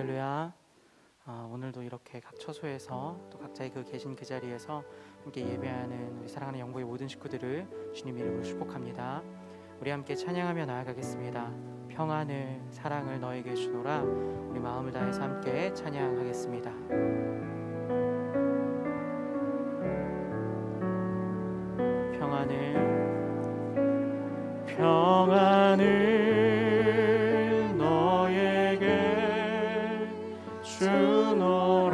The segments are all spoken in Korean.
할렐루야. 오늘도 이렇게 각 처소에서 또 각자의 계신 그 자리에서 함께 예배하는 우리 사랑하는 영구의 모든 식구들을 주님 이름으로 축복합니다. 우리 함께 찬양하며 나아가겠습니다. 평안을 사랑을 너에게 주노라. 우리 마음을 다해서 함께 찬양하겠습니다. 평안을 너에게 주노라.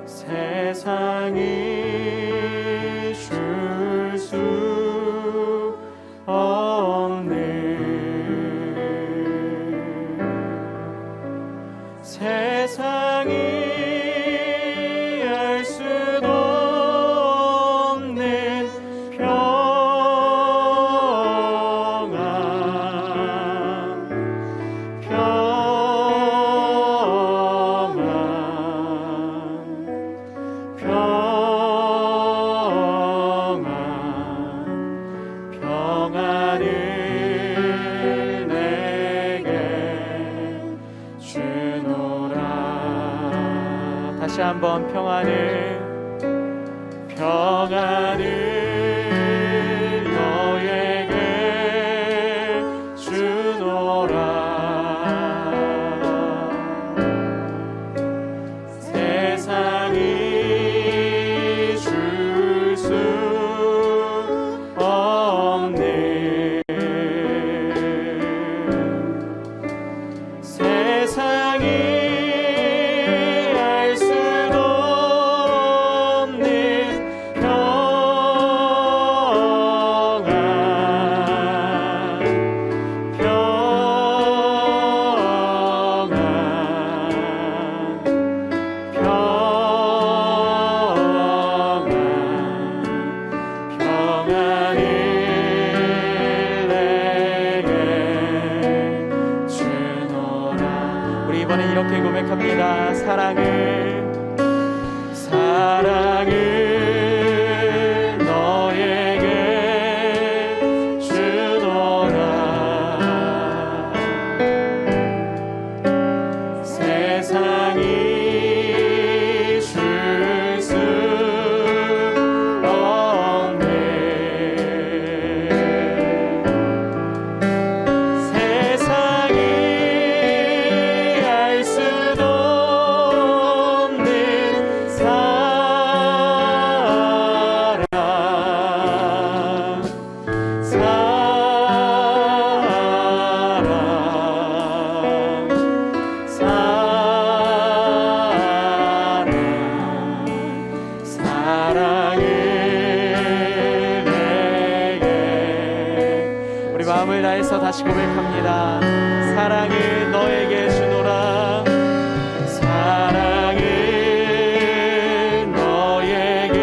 세상이 줄 수 없는 세상이 다시 한번 평안을 너에게 주노라. 세상이 줄 수 없는 세상이 이렇게 고백합니다. 사랑을 너에게 주노라. 세상이 줄 수 없는 마음을 다해서 다시 고백합니다. 사랑을 너에게 주노라. 사랑을 너에게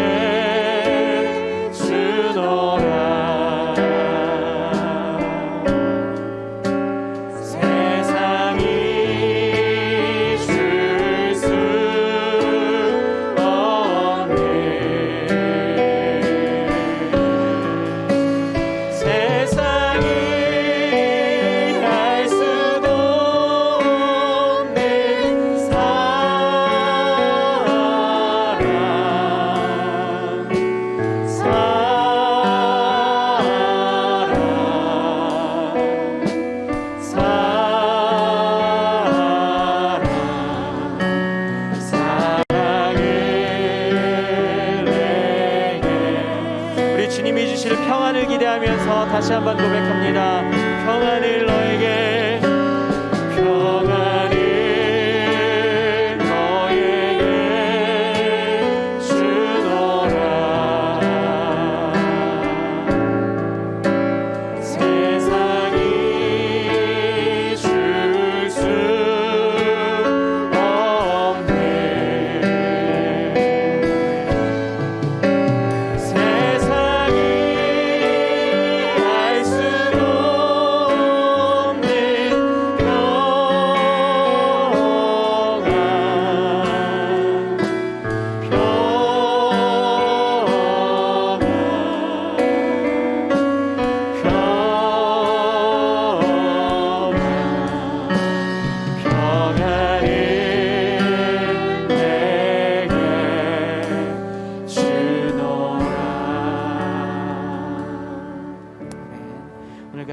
주노라. 세상이 줄 수 없는 세상이 주님이 주실 평안을 기대하면서 다시 한번 고백합니다. 평안을 너에게 주노라. 세상이 줄 수 없는 세상이 알 수도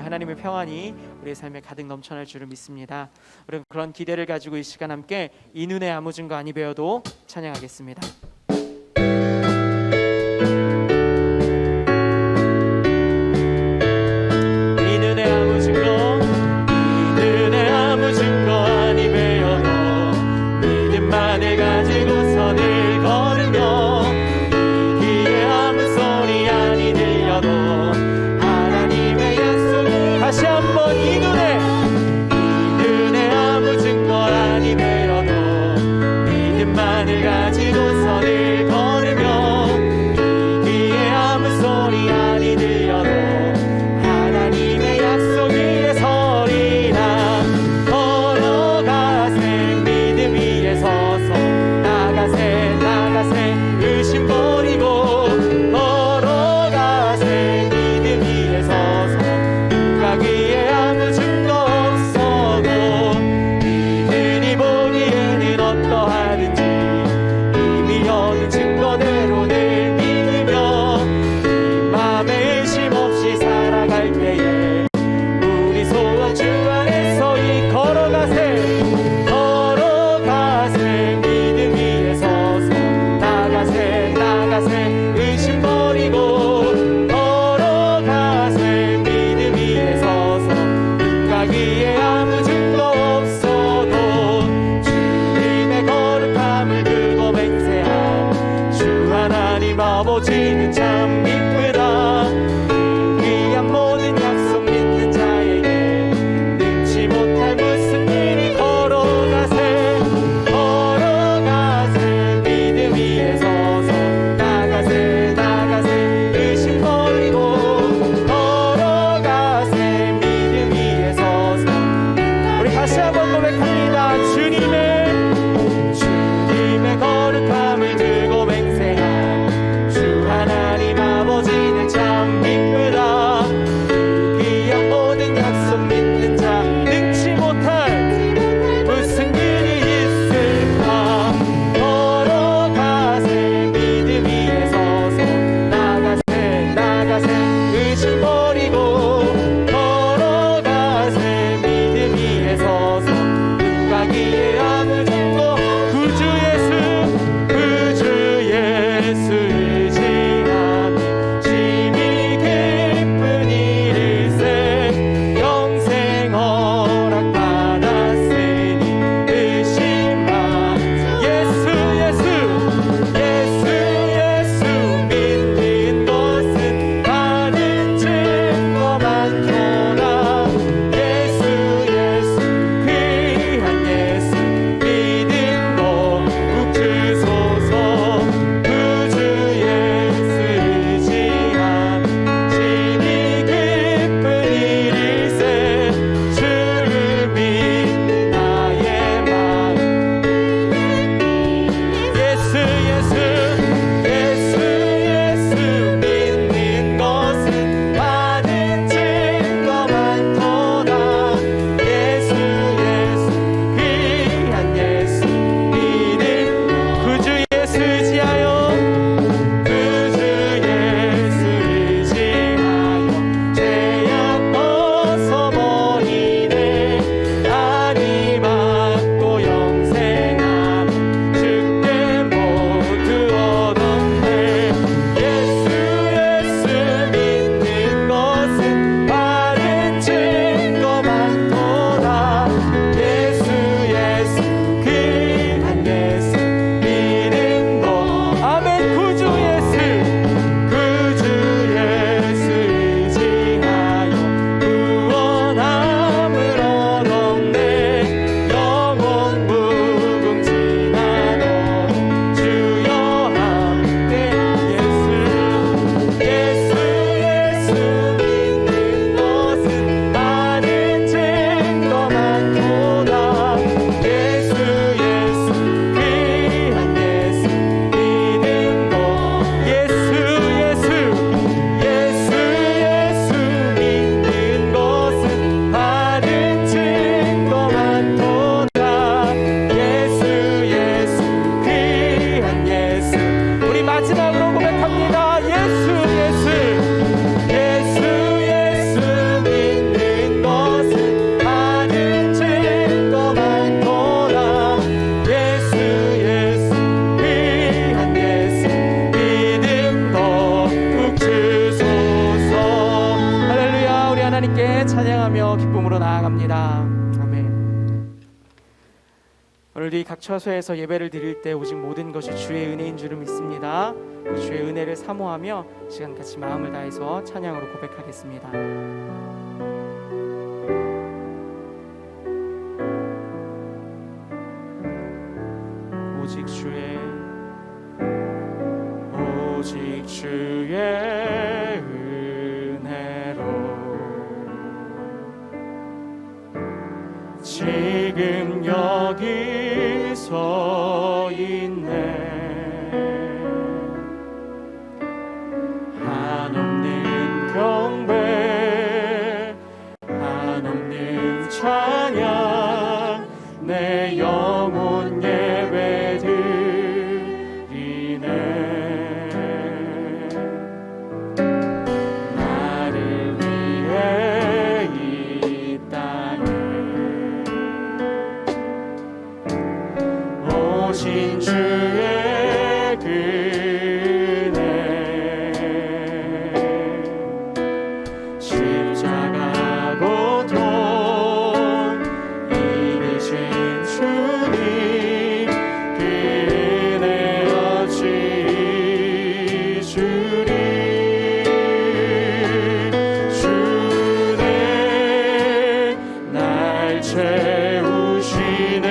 그 하나님의 평안이 우리의 삶에 가득 넘쳐날 줄을 믿습니다. 우리는 그런 기대를 가지고 이 시간 함께 이 눈에 아무 증거 아니 배워도 찬양하겠습니다. 믿음만을 가지고서는 찬양하며 기쁨으로 나아갑니다. 아멘. 오늘도 이 각 처소에서 예배를 드릴 때 오직 모든 것이 주의 은혜인 줄을 믿습니다. 그 주의 은혜를 사모하며 시간 같이 마음을 다해서 찬양으로 고백하겠습니다. 오직 주의 은혜로 지금 여기 서 있네. 한없는 경배 한없는 찬양 내 영혼 예배드리네. 나를 위해 이 땅에 오신 주의 은혜 십자가 고통 이기신 주님 그 은혜 어찌 주리. 주네 날 채우시네.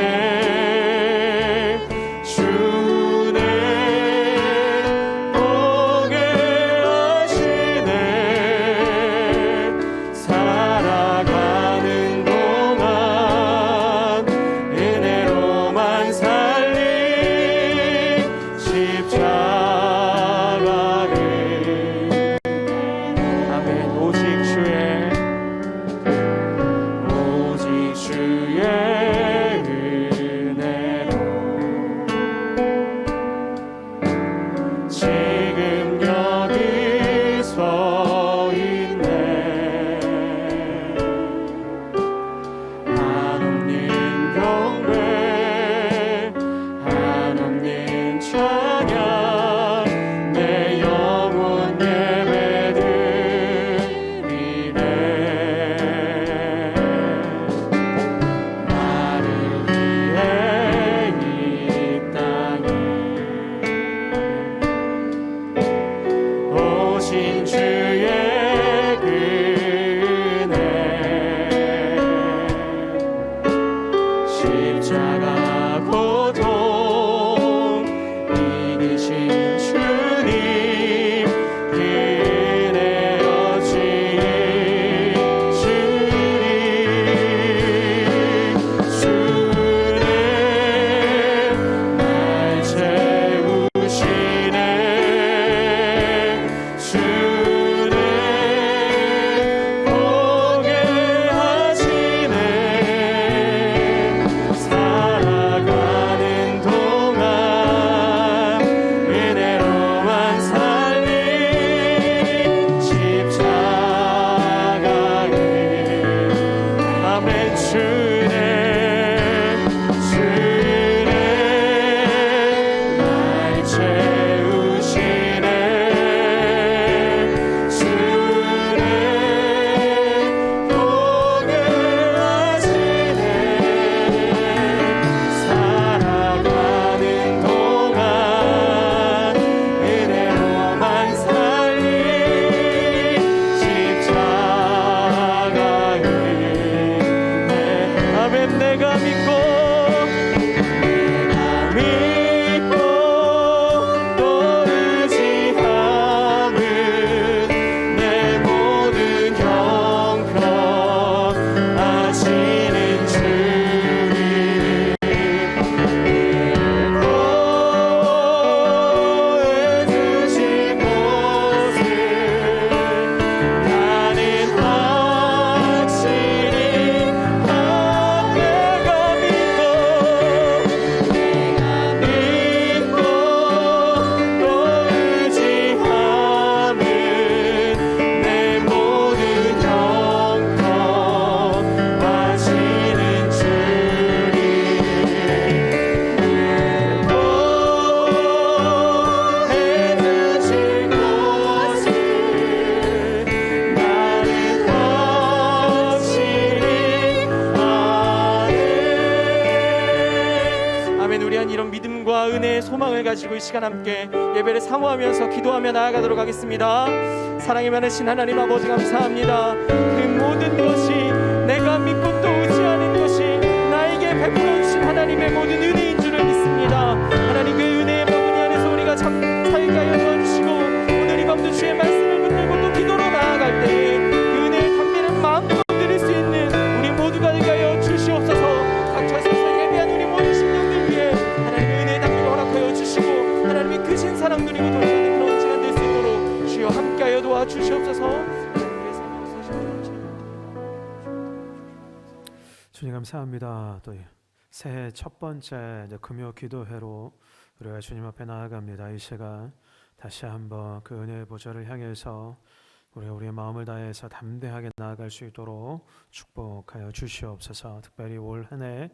은혜의 소망을 가지고 이 시간 함께 예배를 사모하면서 기도하며 나아가도록 하겠습니다. 사랑이 많으신 하나님 아버지 감사합니다. 그 모든 것이 내가 믿고 또 의지하는 것이 나에게 베풀어 주신 하나님의 모든 은혜인 줄을 믿습니다. 하나님 그 은혜의 바구니 안에서 우리가 살게 하여 도와주시고 오늘 이 밤도 주의 말씀을 붙들고 또 기도로 나아갈 때에 그 은혜의 담비는 마음껏 드릴 수 있는 우리 모두가 되게 하여 주시옵소서. 각처 서서 예배한 우리 모든 심령들 위해 하나님의 은혜의 담비를 허락하여 주시고 하나님의 크신 사랑 누리고 돌아가는 그런 시간 될 수 있도록 주여 함께하여 도와주시옵소서. 주님 감사합니다. 또 새해 첫 번째 금요 기도회로 우리가 주님 앞에 나아갑니다. 이 시간 다시 한번 그 은혜의 보좌를 향해서 우리의 마음을 다해서 담대하게 나아갈 수 있도록 축복하여 주시옵소서. 특별히 올 한 해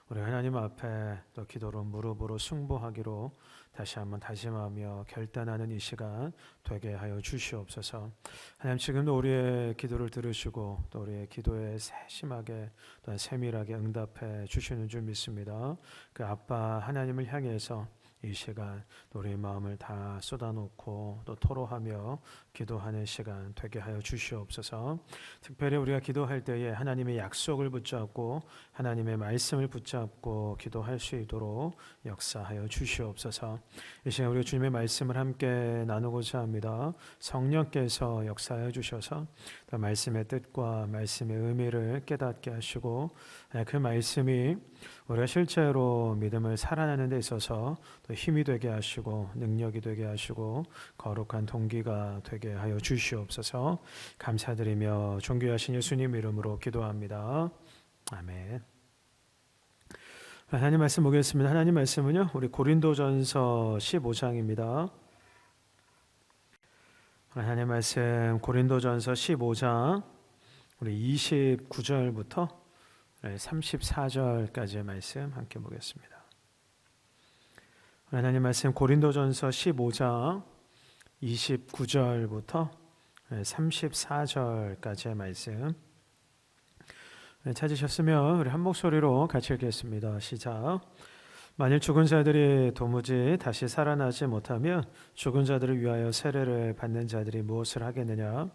우리 하나님 앞에 또 기도로 무릎으로 승부하기로 다시 한번 다짐하며 결단하는 이 시간 되게 하여 주시옵소서. 하나님 지금도 우리의 기도를 들으시고 또 우리의 기도에 세심하게 또 세밀하게 응답해 주시는 줄 믿습니다. 그 아빠 하나님을 향해서 이 시간 또 우리의 마음을 다 쏟아놓고 또 토로하며 기도하는 시간 되게 하여 주시옵소서. 특별히 우리가 기도할 때에 하나님의 약속을 붙잡고 하나님의 말씀을 붙잡고 기도할 수 있도록 역사하여 주시옵소서. 이 시간 우리 주님의 말씀을 함께 나누고자 합니다. 성령께서 역사하여 주셔서 또 말씀의 뜻과 말씀의 의미를 깨닫게 하시고 그 말씀이 우리가 실제로 믿음을 살아나는 데 있어서 또 힘이 되게 하시고 능력이 되게 하시고 거룩한 동기가 되게 하여 주시옵소서. 감사드리며 존귀하신 예수님 이름으로 기도합니다. 아멘. 하나님 말씀 보겠습니다. 하나님 말씀은요, 우리 고린도전서 15장입니다. 하나님 말씀 고린도전서 15장 우리 29절부터 34절까지의 말씀 함께 보겠습니다. 하나님 말씀 고린도전서 15장 29절부터 34절까지의 말씀 찾으셨으면 우리 한 목소리로 같이 읽겠습니다. 시작. 만일 죽은 자들이 도무지 다시 살아나지 못하면 죽은 자들을 위하여 세례를 받는 자들이 무엇을 하겠느냐?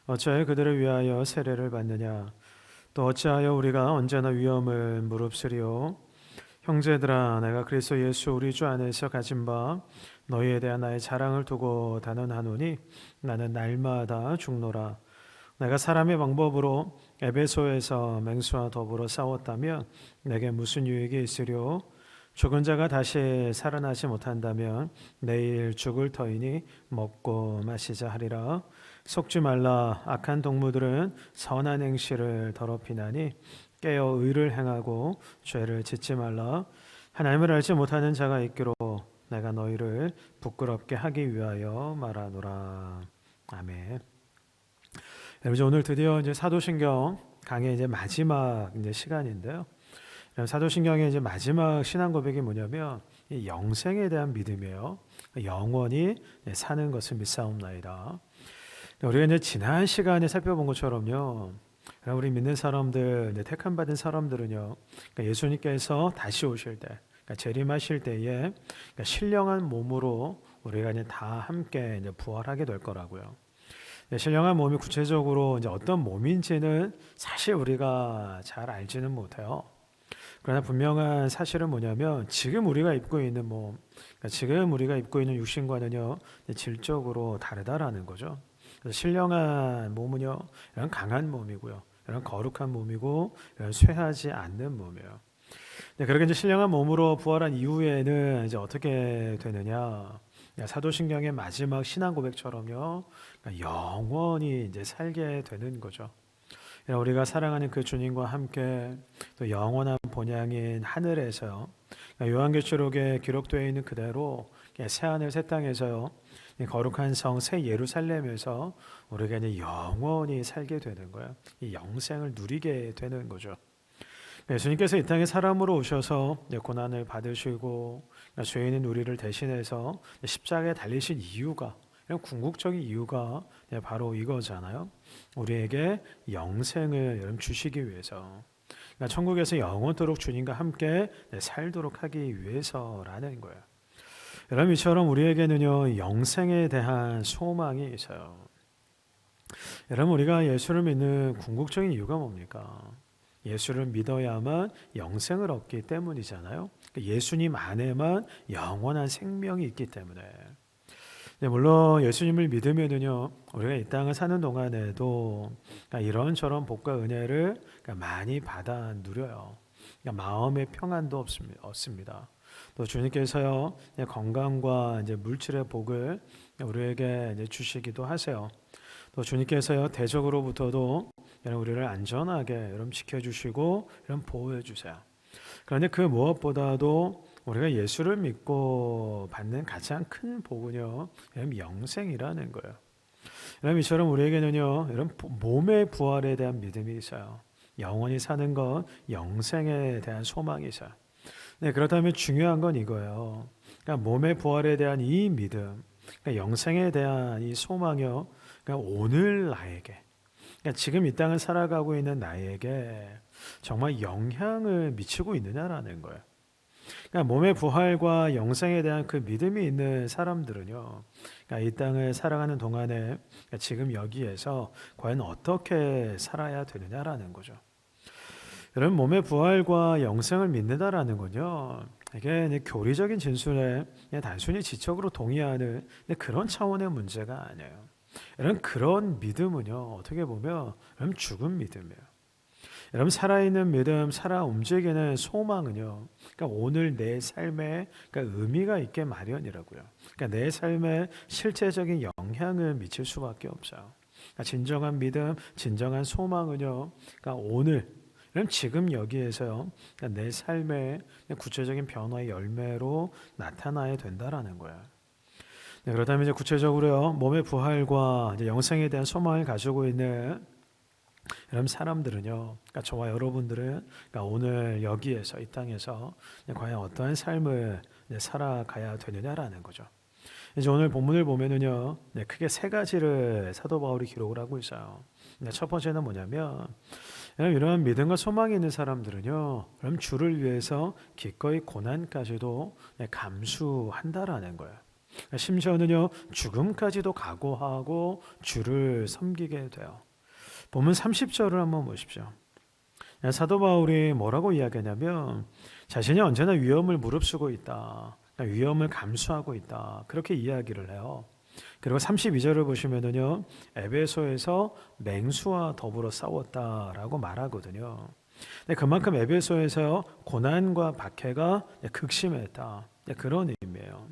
어찌하여 그들을 위하여 세례를 받느냐? 또 어찌하여 우리가 언제나 위험을 무릅쓰리요? 형제들아, 내가 그리스도 예수 우리 주 안에서 가진 바 너희에 대한 나의 자랑을 두고 단언하노니 나는 날마다 죽노라. 내가 사람의 방법으로 에베소에서 맹수와 더불어 싸웠다면 내게 무슨 유익이 있으려? 죽은 자가 다시 살아나지 못한다면 내일 죽을 터이니 먹고 마시자 하리라. 속지 말라. 악한 동무들은 선한 행실을 더럽히나니 깨어 의를 행하고 죄를 짓지 말라. 하나님을 알지 못하는 자가 있기로 내가 너희를 부끄럽게 하기 위하여 말하노라. 아멘. 여러분, 오늘 드디어 이제 사도신경 강의 이제 마지막 시간인데요. 사도신경의 이제 마지막 신앙 고백이 뭐냐면 이 영생에 대한 믿음이에요. 영원히 사는 것을 믿사옵나이다. 우리가 이제 지난 시간에 살펴본 것처럼요, 우리 믿는 사람들, 택함 받은 사람들은요, 그러니까 예수님께서 다시 오실 때, 그러니까 재림하실 때에 신령한 몸으로 우리가 이제 다 함께 이제 부활하게 될 거라고요. 신령한 몸이 구체적으로 이제 어떤 몸인지는 사실 우리가 잘 알지는 못해요. 그러나 분명한 사실은 뭐냐면 지금 우리가 입고 있는 몸, 그러니까 지금 우리가 입고 있는 육신과는요 질적으로 다르다라는 거죠. 그래서 신령한 몸은요 이런 강한 몸이고요, 이런 거룩한 몸이고, 이런 쇠하지 않는 몸이에요. 그렇게 이제 신령한 몸으로 부활한 이후에는 이제 어떻게 되느냐? 사도신경의 마지막 신앙 고백처럼요, 영원히 이제 살게 되는 거죠. 우리가 사랑하는 그 주님과 함께 또 영원한 본향인 하늘에서요, 요한계시록에 기록되어 있는 그대로 새하늘 새 땅에서요, 거룩한 성 새 예루살렘에서 우리가 이제 영원히 살게 되는 거예요. 이 영생을 누리게 되는 거죠. 예수님께서 이 땅에 사람으로 오셔서 고난을 받으시고 죄인인 우리를 대신해서 십자가에 달리신 이유가, 궁극적인 이유가 바로 이거잖아요. 우리에게 영생을 주시기 위해서, 천국에서 영원토록 주님과 함께 살도록 하기 위해서라는 거예요. 여러분 이처럼 우리에게는요 영생에 대한 소망이 있어요. 여러분 우리가 예수를 믿는 궁극적인 이유가 뭡니까? 예수를 믿어야만 영생을 얻기 때문이잖아요. 예수님 안에만 영원한 생명이 있기 때문에. 물론 예수님을 믿으면은요 우리가 이 땅을 사는 동안에도 이런저런 복과 은혜를 많이 받아 누려요. 마음의 평안도 없습니다. 또 주님께서요 건강과 이제 물질의 복을 우리에게 이제 주시기도 하세요. 또 주님께서요 대적으로부터도 우리를 안전하게 여러분 지켜주시고 여러분 보호해 주세요. 그런데 그 무엇보다도 우리가 예수를 믿고 받는 가장 큰 복은요 여러분 영생이라는 거예요. 여러분 이처럼 우리에게는요 여러분 몸의 부활에 대한 믿음이 있어요. 영원히 사는 것 영생에 대한 소망이 있어요. 네, 그렇다면 중요한 건 이거예요. 그러니까 몸의 부활에 대한 이 믿음, 그러니까 영생에 대한 이 소망이요. 그러니까 오늘 나에게, 그러니까 지금 이 땅을 살아가고 있는 나에게 정말 영향을 미치고 있느냐라는 거예요. 그러니까 몸의 부활과 영생에 대한 그 믿음이 있는 사람들은요, 그러니까 이 땅을 살아가는 동안에 그러니까 지금 여기에서 과연 어떻게 살아야 되느냐라는 거죠. 여러분 몸의 부활과 영생을 믿는다라는 건요. 이게 교리적인 진술에 그냥 단순히 지적으로 동의하는 그런 차원의 문제가 아니에요. 여러분 그런 믿음은요. 어떻게 보면 여러분 죽은 믿음이에요. 여러분 살아있는 믿음, 살아 움직이는 소망은요. 그러니까 오늘 내 삶에 그러니까 의미가 있게 마련이라고요. 그러니까 내 삶에 실제적인 영향을 미칠 수밖에 없어요. 그러니까 진정한 믿음, 진정한 소망은요. 그러니까 오늘 그럼 지금 여기에서요, 그러니까 내 삶의 구체적인 변화의 열매로 나타나야 된다라는 거예요. 네, 그렇다면 이제 구체적으로요, 몸의 부활과 이제 영생에 대한 소망을 가지고 있는 여러분 사람들은요, 그러니까 저와 여러분들은 그러니까 오늘 여기에서 이 땅에서 과연 어떠한 삶을 살아가야 되느냐라는 거죠. 이제 오늘 본문을 보면은요, 크게 세 가지를 사도 바울이 기록을 하고 있어요. 첫 번째는 뭐냐면. 이런 믿음과 소망이 있는 사람들은요, 그럼 주를 위해서 기꺼이 고난까지도 감수한다라는 거예요. 심지어는요, 죽음까지도 각오하고 주를 섬기게 돼요. 보면 30절을 한번 보십시오. 사도 바울이 뭐라고 이야기하냐면 자신이 언제나 위험을 무릅쓰고 있다. 위험을 감수하고 있다. 그렇게 이야기를 해요. 그리고 32절을 보시면은요, 에베소에서 맹수와 더불어 싸웠다라고 말하거든요. 근데 그만큼 에베소에서 고난과 박해가 극심했다. 그런 의미예요.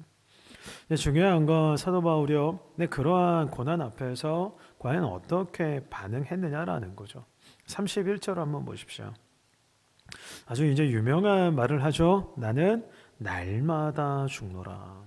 중요한 건 사도 바울이요, 그러한 고난 앞에서 과연 어떻게 반응했느냐라는 거죠. 31절 한번 보십시오. 아주 이제 유명한 말을 하죠. 나는 날마다 죽노라.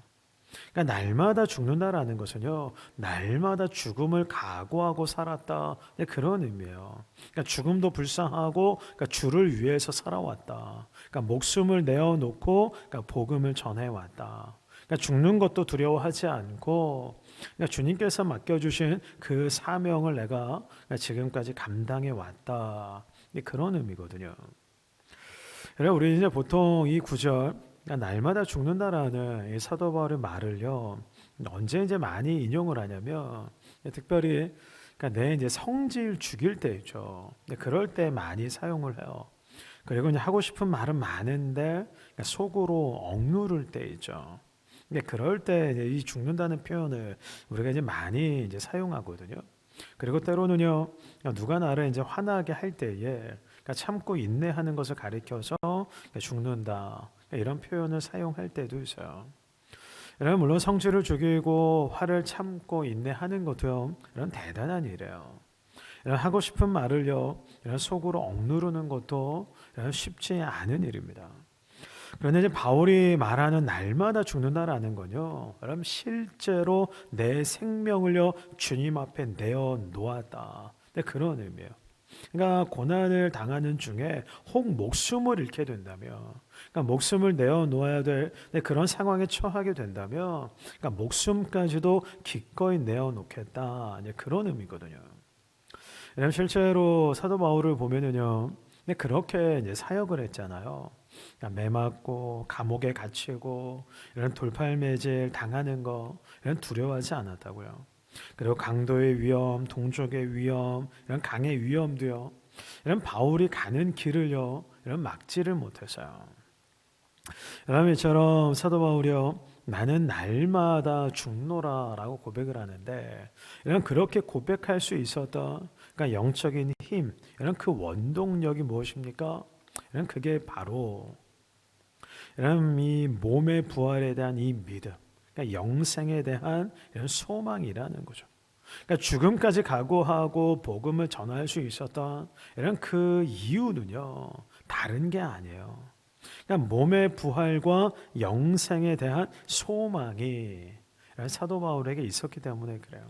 그러니까 날마다 죽는다라는 것은요, 날마다 죽음을 각오하고 살았다. 그런 의미예요. 그러니까 죽음도 불쌍하고, 그러니까 주를 위해서 살아왔다. 그러니까 목숨을 내어놓고, 그러니까 복음을 전해왔다. 그러니까 죽는 것도 두려워하지 않고, 그러니까 주님께서 맡겨주신 그 사명을 내가 지금까지 감당해 왔다. 그런 의미거든요. 그래서 우리 이제 보통 이 구절, 날마다 죽는다라는 이 사도 바울의 말을요, 언제 이제 많이 인용을 하냐면, 특별히 그러니까 내 이제 성질 죽일 때 있죠. 그럴 때 많이 사용을 해요. 그리고 이제 하고 싶은 말은 많은데 속으로 억누를 때 있죠. 그럴 때 이 죽는다는 표현을 우리가 이제 많이 이제 사용하거든요. 그리고 때로는요, 누가 나를 이제 화나게 할 때에 참고 인내하는 것을 가리켜서 죽는다. 이런 표현을 사용할 때도 있어요. 여러분 물론 성질을 죽이고 화를 참고 인내하는 것도요, 이런 대단한 일이에요. 이런 하고 싶은 말을요, 이런 속으로 억누르는 것도 이런 쉽지 않은 일입니다. 그런데 이제 바울이 말하는 날마다 죽는다라는 건요, 여러분 실제로 내 생명을요 주님 앞에 내어 놓았다. 그런 의미예요. 그러니까 고난을 당하는 중에 혹 목숨을 잃게 된다면, 그러니까 목숨을 내어 놓아야 될 그런 상황에 처하게 된다면, 그러니까 목숨까지도 기꺼이 내어 놓겠다. 그런 의미거든요. 실제로 사도 바울을 보면은요, 그렇게 이제 사역을 했잖아요. 그러니까 매 맞고 감옥에 갇히고 이런 돌팔매질 당하는 거 이런 두려워하지 않았다고요. 그리고 강도의 위험, 동족의 위험, 이런 강의 위험도요. 이런 바울이 가는 길을요. 이런 막지를 못했어요. 여러분 이처럼 사도 바울이요. 나는 날마다 죽노라라고 고백을 하는데 이런 그렇게 고백할 수 있었던 그러니까 영적인 힘 이런 그 원동력이 무엇입니까? 이런 그게 바로 이런 이 몸의 부활에 대한 이 믿음, 그러니까 영생에 대한 이런 소망이라는 거죠. 그러니까 죽음까지 각오하고 복음을 전할 수 있었던 이런 그 이유는요 다른 게 아니에요. 그러니까 몸의 부활과 영생에 대한 소망이 사도 바울에게 있었기 때문에 그래요.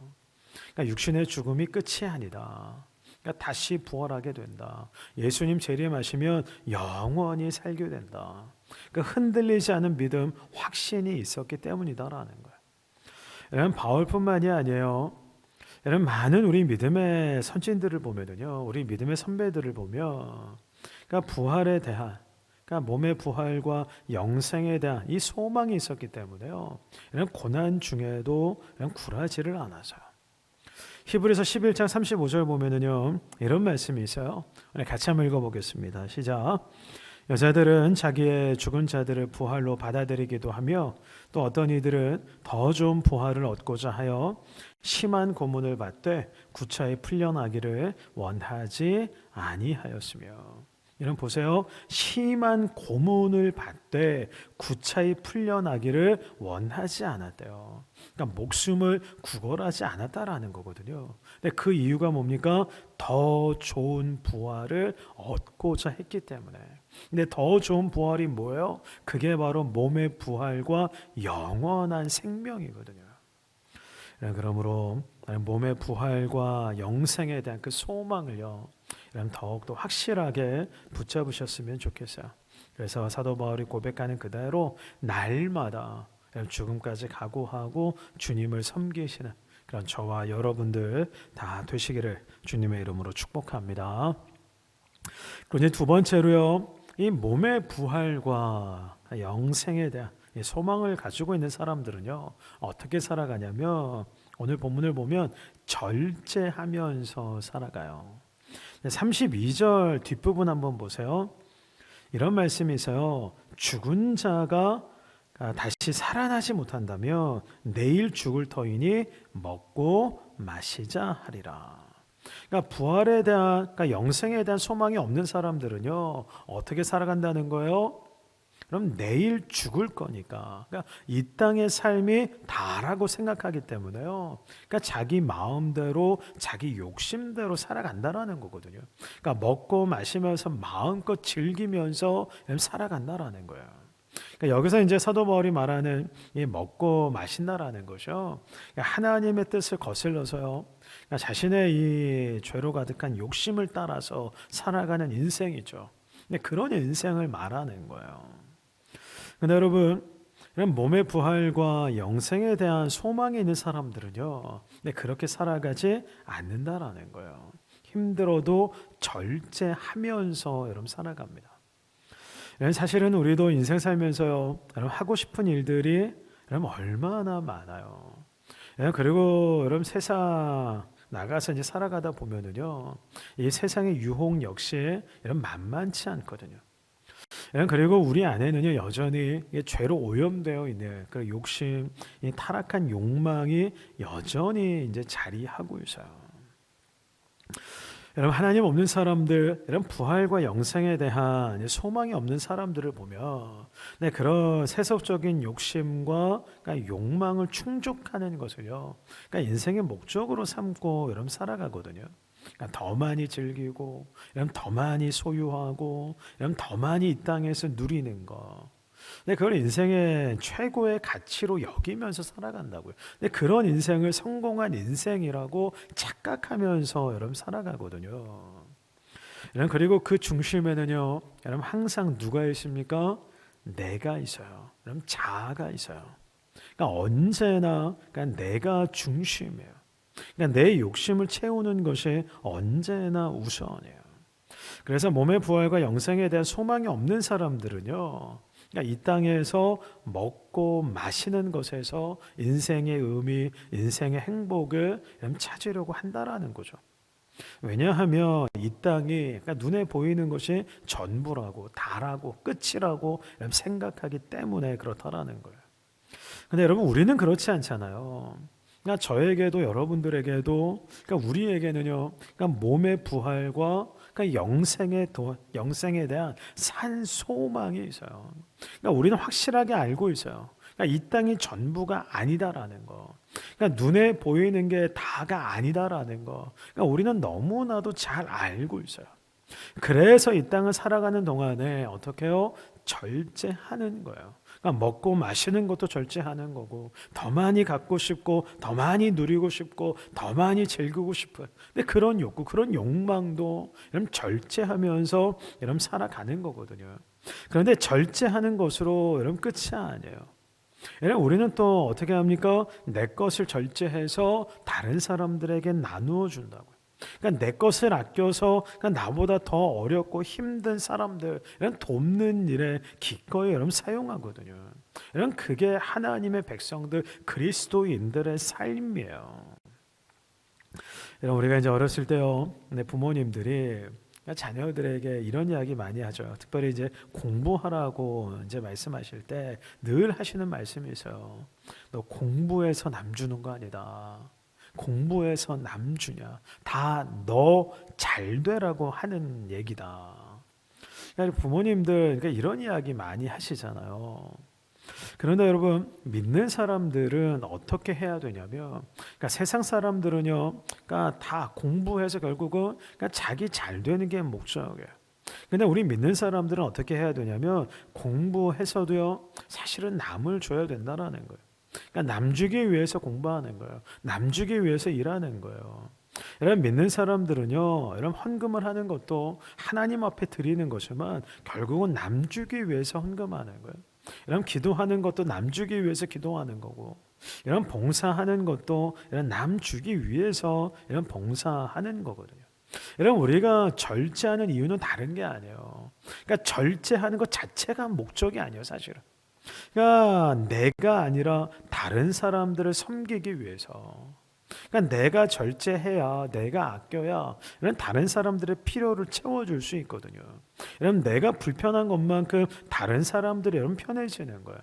그러니까 육신의 죽음이 끝이 아니다. 그러니까 다시 부활하게 된다. 예수님 재림하시면 영원히 살게 된다. 그러니까 흔들리지 않은 믿음, 확신이 있었기 때문이다라는 거예요. 여러분 바울뿐만이 아니에요. 여러분 많은 우리 믿음의 선진들을 보면은요, 우리 믿음의 선배들을 보면, 그러니까 부활에 대한, 그러니까 몸의 부활과 영생에 대한 이 소망이 있었기 때문에요. 이런 고난 중에도 이런 굴하지를 않아서요. 히브리서 11장 35절 보면은요, 이런 말씀이 있어요. 오늘 같이 한번 읽어보겠습니다. 시작. 여자들은 자기의 죽은 자들을 부활로 받아들이기도 하며 또 어떤 이들은 더 좋은 부활을 얻고자 하여 심한 고문을 받되 구차히 풀려나기를 원하지 아니하였으며. 이런 보세요. 심한 고문을 받되 구차히 풀려나기를 원하지 않았대요. 그러니까 목숨을 구걸하지 않았다라는 거거든요. 근데 그 이유가 뭡니까? 더 좋은 부활을 얻고자 했기 때문에. 근데 더 좋은 부활이 뭐예요? 그게 바로 몸의 부활과 영원한 생명이거든요. 그러므로 몸의 부활과 영생에 대한 그 소망을요, 더욱더 확실하게 붙잡으셨으면 좋겠어요. 그래서 사도 바울이 고백하는 그대로 날마다 죽음까지 각오하고 주님을 섬기시는 그런 저와 여러분들 다 되시기를 주님의 이름으로 축복합니다. 그리고 이제 두 번째로요, 이 몸의 부활과 영생에 대한 소망을 가지고 있는 사람들은요 어떻게 살아가냐면 오늘 본문을 보면 절제하면서 살아가요. 32절 뒷부분 한번 보세요. 이런 말씀이 있어요. 죽은 자가 다시 살아나지 못한다면 내일 죽을 터이니 먹고 마시자 하리라. 그러니까 부활에 대한, 그러니까 영생에 대한 소망이 없는 사람들은요 어떻게 살아간다는 거예요? 그럼 내일 죽을 거니까. 그러니까 이 땅의 삶이 다라고 생각하기 때문에요. 그러니까 자기 마음대로, 자기 욕심대로 살아간다라는 거거든요. 그러니까 먹고 마시면서 마음껏 즐기면서 살아간다라는 거예요. 그러니까 여기서 이제 사도 바울이 말하는 이 먹고 마신다라는 것이요. 그러니까 하나님의 뜻을 거슬러서요. 그러니까 자신의 이 죄로 가득한 욕심을 따라서 살아가는 인생이죠. 근데 그런 인생을 말하는 거예요. 근데 여러분, 이런 몸의 부활과 영생에 대한 소망이 있는 사람들은요, 근데 그렇게 살아가지 않는다라는 거예요. 힘들어도 절제하면서 여러분 살아갑니다. 사실은 우리도 인생 살면서요, 여러분 하고 싶은 일들이 여러분 얼마나 많아요. 그리고 여러분 세상 나가서 이제 살아가다 보면은요, 이 세상의 유혹 역시 이런 만만치 않거든요. 그리고 우리 안에는요 여전히 죄로 오염되어 있는 그 욕심, 이 타락한 욕망이 여전히 이제 자리하고 있어요. 여러분 하나님 없는 사람들, 이런 부활과 영생에 대한 소망이 없는 사람들을 보면 그런 세속적인 욕심과 그러니까 욕망을 충족하는 것을요, 그러니까 인생의 목적으로 삼고 여러분 살아가거든요. 그러니까 더 많이 즐기고, 더 많이 소유하고, 더 많이 이 땅에서 누리는 거. 근데 그걸 인생의 최고의 가치로 여기면서 살아간다고요. 근데 그런 인생을 성공한 인생이라고 착각하면서 여러분 살아가거든요. 그리고 그 중심에는요, 여러분 항상 누가 있습니까? 내가 있어요. 여러분 자아가 있어요. 그러니까 언제나 그러니까 내가 중심이에요. 그러니까 내 욕심을 채우는 것이 언제나 우선이에요. 그래서 몸의 부활과 영생에 대한 소망이 없는 사람들은요, 그러니까 이 땅에서 먹고 마시는 것에서 인생의 의미, 인생의 행복을 찾으려고 한다라는 거죠. 왜냐하면 이 땅이 그러니까 눈에 보이는 것이 전부라고 다라고 끝이라고 생각하기 때문에 그렇다라는 거예요. 근데 여러분, 우리는 그렇지 않잖아요. 그러니까 저에게도 여러분들에게도 그러니까 우리에게는요, 그러니까 몸의 부활과 그러니까 영생에 대한 산 소망이 있어요. 그러니까 우리는 확실하게 알고 있어요. 그러니까 이 땅이 전부가 아니다라는 거. 그러니까 눈에 보이는 게 다가 아니다라는 거. 그러니까 우리는 너무나도 잘 알고 있어요. 그래서 이 땅을 살아가는 동안에 어떻게 해요? 절제하는 거예요. 그러니까 먹고 마시는 것도 절제하는 거고, 더 많이 갖고 싶고, 더 많이 누리고 싶고, 더 많이 즐기고 싶어요. 근데 그런 욕구, 그런 욕망도 여러분 절제하면서 여러분 살아가는 거거든요. 그런데 절제하는 것으로 여러분 끝이 아니에요. 여러분, 우리는 또 어떻게 합니까? 내 것을 절제해서 다른 사람들에게 나누어 준다고요. 그러니까 내 것을 아껴서 그러니까 나보다 더 어렵고 힘든 사람들 이런 돕는 일에 기꺼이 여러분 사용하거든요. 여러분, 그게 하나님의 백성들 그리스도인들의 삶이에요. 여러분, 우리가 이제 어렸을 때요, 내 부모님들이 자녀들에게 이런 이야기 많이 하죠. 특별히 이제 공부하라고 이제 말씀하실 때 늘 하시는 말씀이 있어요. 너 공부해서 남 주는 거 아니다. 공부해서 남 주냐? 다 너 잘 되라고 하는 얘기다. 그러니까 부모님들 그러니까 이런 이야기 많이 하시잖아요. 그런데 여러분, 믿는 사람들은 어떻게 해야 되냐면, 그러니까 세상 사람들은요, 그러니까 다 공부해서 결국은 그러니까 자기 잘 되는 게 목적이에요. 근데 우리 믿는 사람들은 어떻게 해야 되냐면, 공부해서도요, 사실은 남을 줘야 된다라는 거예요. 그러니까 남 주기 위해서 공부하는 거예요. 남 주기 위해서 일하는 거예요. 여러분, 믿는 사람들은요, 여러분 헌금을 하는 것도 하나님 앞에 드리는 것이지만 결국은 남 주기 위해서 헌금하는 거예요. 여러분, 기도하는 것도 남 주기 위해서 기도하는 거고, 여러분 봉사하는 것도 여러분 남 주기 위해서 여러분 봉사하는 거거든요. 여러분, 우리가 절제하는 이유는 다른 게 아니에요. 그러니까 절제하는 것 자체가 목적이 아니에요, 사실은. 그러니까 내가 아니라 다른 사람들을 섬기기 위해서. 그러니까 내가 절제해야, 내가 아껴야 이런 다른 사람들의 필요를 채워줄 수 있거든요. 여러분, 내가 불편한 것만큼 다른 사람들이 여러분 편해지는 거예요.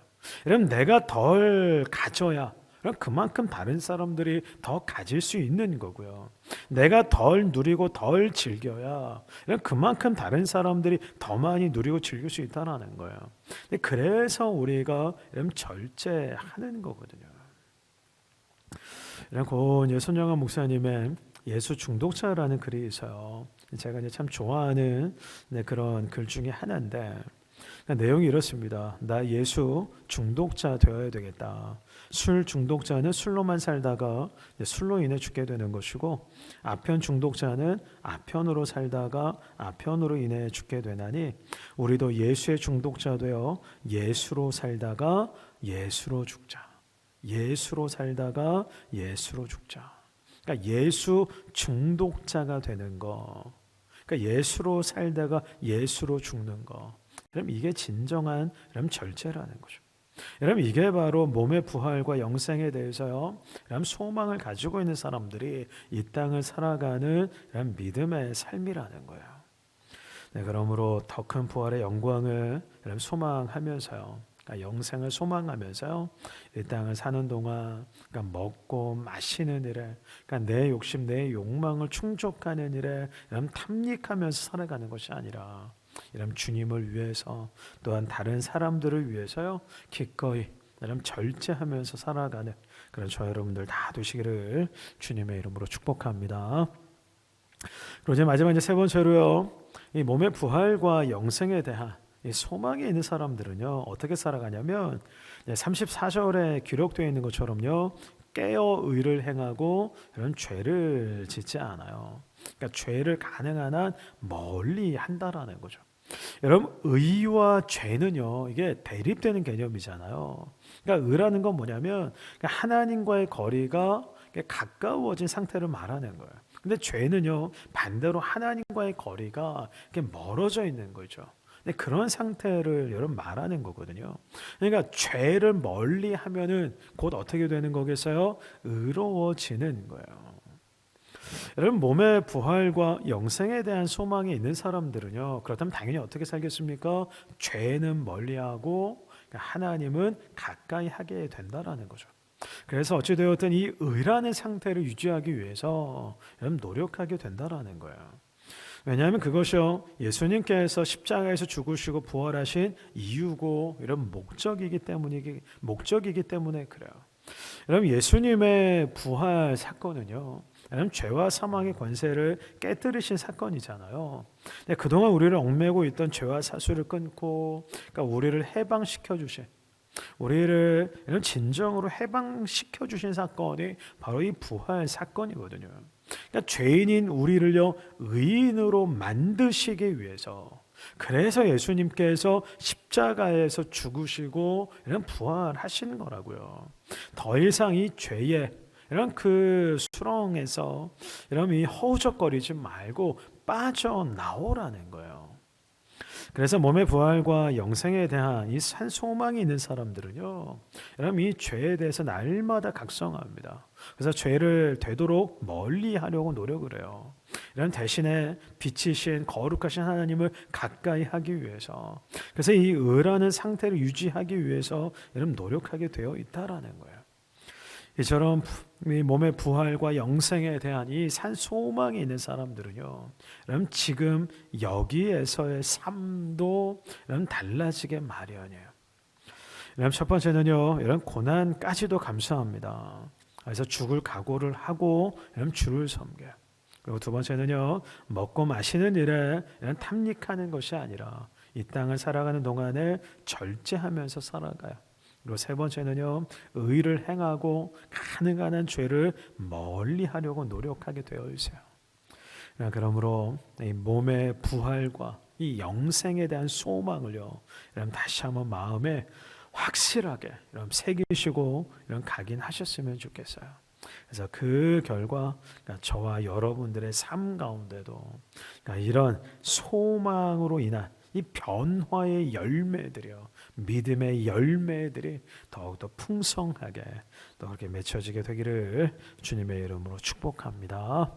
여러분, 내가 덜 가져야 그럼 그만큼 다른 사람들이 더 가질 수 있는 거고요. 내가 덜 누리고 덜 즐겨야 그만큼 다른 사람들이 더 많이 누리고 즐길 수 있다는 거예요. 그래서 우리가 절제하는 거거든요. 고 손영환 목사님의 예수 중독자라는 글이 있어요. 제가 이제 참 좋아하는 그런 글 중에 하나인데, 내용이 이렇습니다. 나 예수 중독자 되어야 되겠다. 술 중독자는 술로만 살다가 술로 인해 죽게 되는 것이고, 아편 중독자는 아편으로 살다가 아편으로 인해 죽게 되나니, 우리도 예수의 중독자 되어 예수로 살다가 예수로 죽자. 예수로 살다가 예수로 죽자. 그러니까 예수 중독자가 되는 거. 그러니까 예수로 살다가 예수로 죽는 거. 그럼 이게 진정한 절제라는 거죠. 여러분, 이게 바로 몸의 부활과 영생에 대해서요, 소망을 가지고 있는 사람들이 이 땅을 살아가는 믿음의 삶이라는 거예요. 그러므로 더 큰 부활의 영광을 소망하면서요, 그러니까 영생을 소망하면서요, 이 땅을 사는 동안 그러니까 먹고 마시는 일에, 그러니까 내 욕심, 내 욕망을 충족하는 일에 탐닉하면서 살아가는 것이 아니라, 이런 주님을 위해서, 또한 다른 사람들을 위해서요, 기꺼이 절제하면서 살아가는 그런 저 여러분들 다 되시기를 주님의 이름으로 축복합니다. 그리고 이제 마지막 세 번째로요, 이 몸의 부활과 영생에 대한 이 소망이 있는 사람들은요, 어떻게 살아가냐면 34절에 기록되어 있는 것처럼요, 깨어 의를 행하고 이런 죄를 짓지 않아요. 그러니까 죄를 가능한 한 멀리 한다라는 거죠. 여러분, 의와 죄는요, 이게 대립되는 개념이잖아요. 그러니까 의라는 건 뭐냐면 하나님과의 거리가 가까워진 상태를 말하는 거예요. 근데 죄는요, 반대로 하나님과의 거리가 이렇게 멀어져 있는 거죠. 근데 그런 상태를 여러분 말하는 거거든요. 그러니까 죄를 멀리 하면은 곧 어떻게 되는 거겠어요? 의로워지는 거예요. 여러분, 몸의 부활과 영생에 대한 소망이 있는 사람들은요, 그렇다면 당연히 어떻게 살겠습니까? 죄는 멀리하고 하나님은 가까이 하게 된다라는 거죠. 그래서 어찌되었든 이 의라는 상태를 유지하기 위해서 여러분 노력하게 된다라는 거예요. 왜냐하면 그것이요, 예수님께서 십자가에서 죽으시고 부활하신 이유고 이런 목적이기 때문에 그래요. 여러분, 예수님의 부활 사건은요, 여러분, 죄와 사망의 권세를 깨뜨리신 사건이잖아요. 근데 그동안 우리를 얽매고 있던 죄와 사수를 끊고, 그러니까 우리를 해방시켜 주신, 우리를 이런 진정으로 해방시켜 주신 사건이 바로 이 부활 사건이거든요. 그러니까 죄인인 우리를요, 의인으로 만드시기 위해서, 그래서 예수님께서 십자가에서 죽으시고 이런 부활하신 거라고요. 더 이상 이 죄의 이런 그 수렁에서 이런 이 허우적거리지 말고 빠져나오라는 거예요. 그래서 몸의 부활과 영생에 대한 이 산 소망이 있는 사람들은요, 여러분, 이 죄에 대해서 날마다 각성합니다. 그래서 죄를 되도록 멀리 하려고 노력을 해요. 이런 대신에 빛이신 거룩하신 하나님을 가까이 하기 위해서, 그래서 이 의라는 상태를 유지하기 위해서 여러분 노력하게 되어 있다라는 거예요. 이처럼 이 몸의 부활과 영생에 대한 이 산 소망이 있는 사람들은요, 여러분 지금 여기에서의 삶도 여러분 달라지게 마련이에요. 여러분, 첫 번째는요, 여러분 고난까지도 감수합니다. 그래서 죽을 각오를 하고 여러분 주를 섬겨요. 그리고 두 번째는요, 먹고 마시는 일에 이런 탐닉하는 것이 아니라 이 땅을 살아가는 동안에 절제하면서 살아가요. 그리고 세 번째는요, 의를 행하고 가능한 한 죄를 멀리 하려고 노력하게 되어 있어요. 그러므로 이 몸의 부활과 이 영생에 대한 소망을요, 여러분 다시 한번 마음에 확실하게 여러분 새기시고 이런 각인하셨으면 좋겠어요. 그래서 그 결과 저와 여러분들의 삶 가운데도 이런 소망으로 인한 이 변화의 열매들이요, 믿음의 열매들이 더욱더 풍성하게 또 그렇게 맺혀지게 되기를 주님의 이름으로 축복합니다.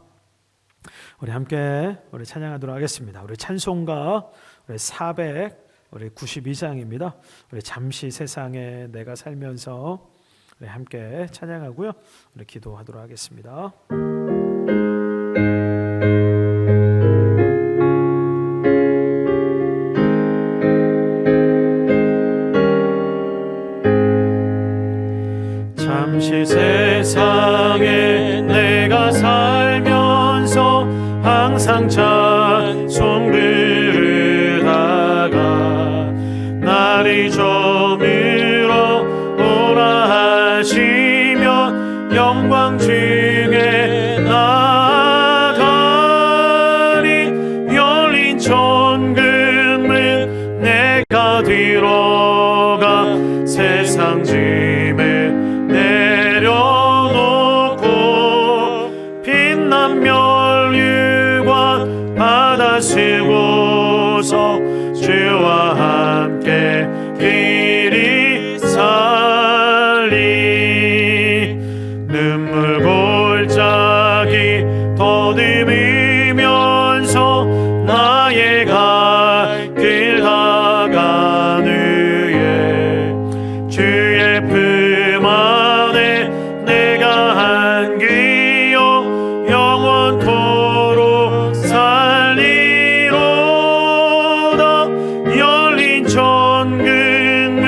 우리 함께 우리 찬양하도록 하겠습니다. 우리 찬송가 우리 492장입니다. 우리 잠시 세상에 내가 살면서 우리 함께 찬양하고요, 우리 기도하도록 하겠습니다. 잠시 세상에 내가 살면서 항상 찬송 부르다가 날이 저물어 오라 하시면 영광 중에 나아가니 열린 천국문 내가 들어가 세상 짐을 내려놓고 빛난 면류관 받아 쓰고서 주와 함께 길이 살리 눈물 골짜기 더듬으면서 나의 갈 길 다간 후에 주의 품 안에 내가 안기어 영원토록 살리로다. 열린 천국문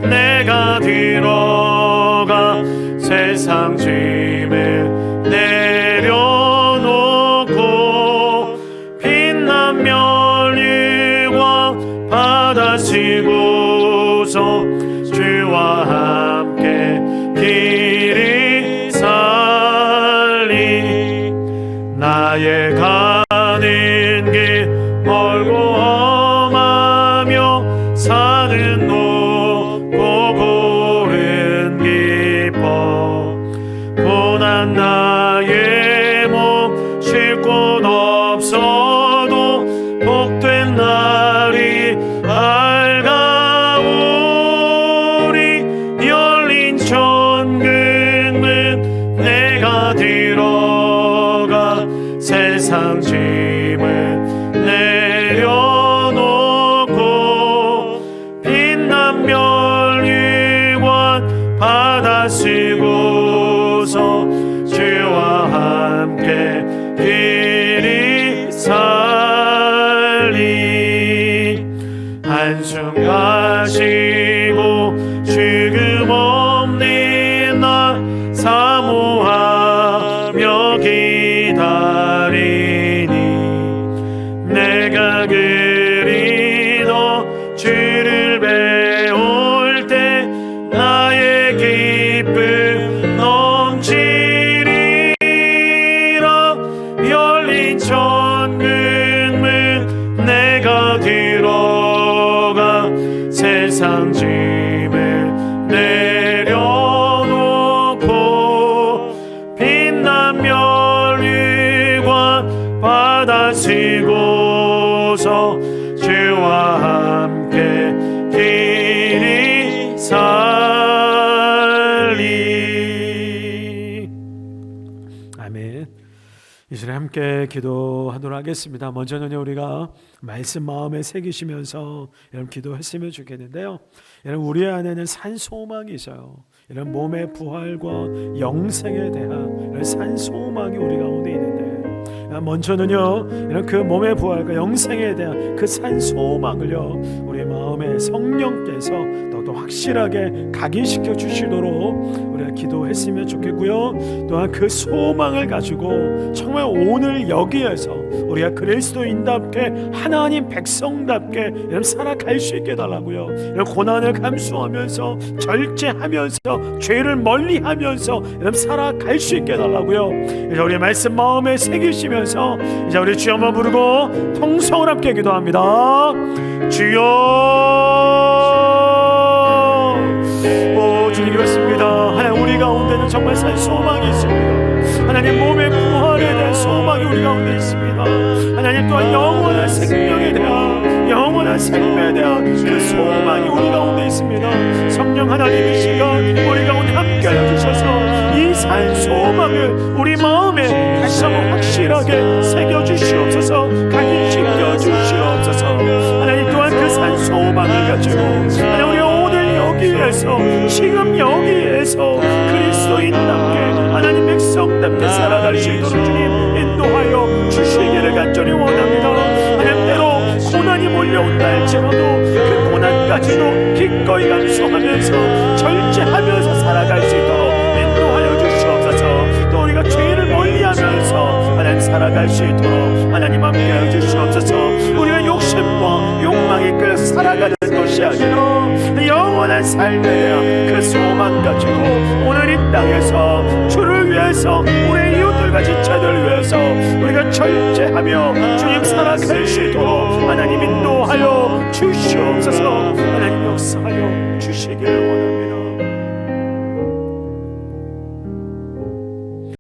내가 들어가 세상 짐을 내려놓고 빛난 면류관 받아 쓰고서 주와 함께 길이 살리 나의 가는 길 멀고 험하며 산은 높고 고른 기뻐 고난 나의 몸 한숨하시고 죽음 없는 나 사모하며 기다리니 내가 그리도 주를 배울 때 나의 기쁨 넘치리라. 열린 천국문 내가 들어가 세상 짐을 내려놓고 빛난 멸류관 받아 쓰고서 주와 함께 길이 살리. 아멘. 이 시간에 함께 기도하도록 하겠습니다. 먼저는 우리가 말씀 마음에 새기시면서 여러분 기도했으면 좋겠는데요. 여러분 우리 안에는 산소망이 있어요. 이런 몸의 부활과 영생에 대한 이런 산소망이 우리 가운데 있는데 먼저는요 이런 그 몸의 부활과 영생에 대한 그 산소망을요 우리 마음에 성령께서 더더 확실하게 각인시켜 주시도록 우리가 기도했으면 좋겠고요. 또한 그 소망을 가지고 정말 오늘 여기에서 우리가 그리스도인답게 하나님 백성답게 여러분 살아갈 수 있게 달라고요. 이런 고난을 감수하면서 절제하면서 죄를 멀리하면서 여러분 살아갈 수 있게 달라고요. 이제 우리 말씀 마음에 새기시면서 이제 우리 주여 한번 부르고 통성을 함께 기도합니다. 주여. 오 주님 그렇습니다. 하나님 우리 가운데는 정말 산 소망이 있습니다. 하나님 몸의 부활에 대한 소망이 우리 가운데 있습니다. 하나님 또한 영원한 생명에 대한 영원한 생명에 대한 그 소망이 우리 가운데 있습니다. 성령 하나님 이 시간 우리 가운데 함께 해주셔서 이 산 소망을 우리 마음에 다시 한번 확실하게 새겨주시옵소서. 각인시켜 주시옵소서. 하나님 또한 그 산 소망을 가지고 하나님 우리 오늘 여기에서 지금 여기에서 그리스도인답게 하나님 백성답게 살아갈 수 있도록 주님 인도하여 주시기를 간절히 원합니다. 하나님 때로 고난이 몰려온다 할지라도 그 고난까지도 기꺼이 감수하면서 절제하면서 살아갈 수 있도록 인도하여 주시옵소서. 또 우리가 죄를 멀리하면서 하나님 살아갈 수 있도록 하나님 함께하여 주시옵소서. 우리가 욕심과 욕망에 끌려서 살아가는 것이 아니라 영원한 삶에 대한 그 소망 가지고 오늘 이 땅에서 주를 위해서 우리 이웃들과 지체들을 위해서 우리가 절제하며 주님 살아갈 수 있도록 하나님 인도하여 주시옵소서. 하나님 역사하여 주시기를 원합니다.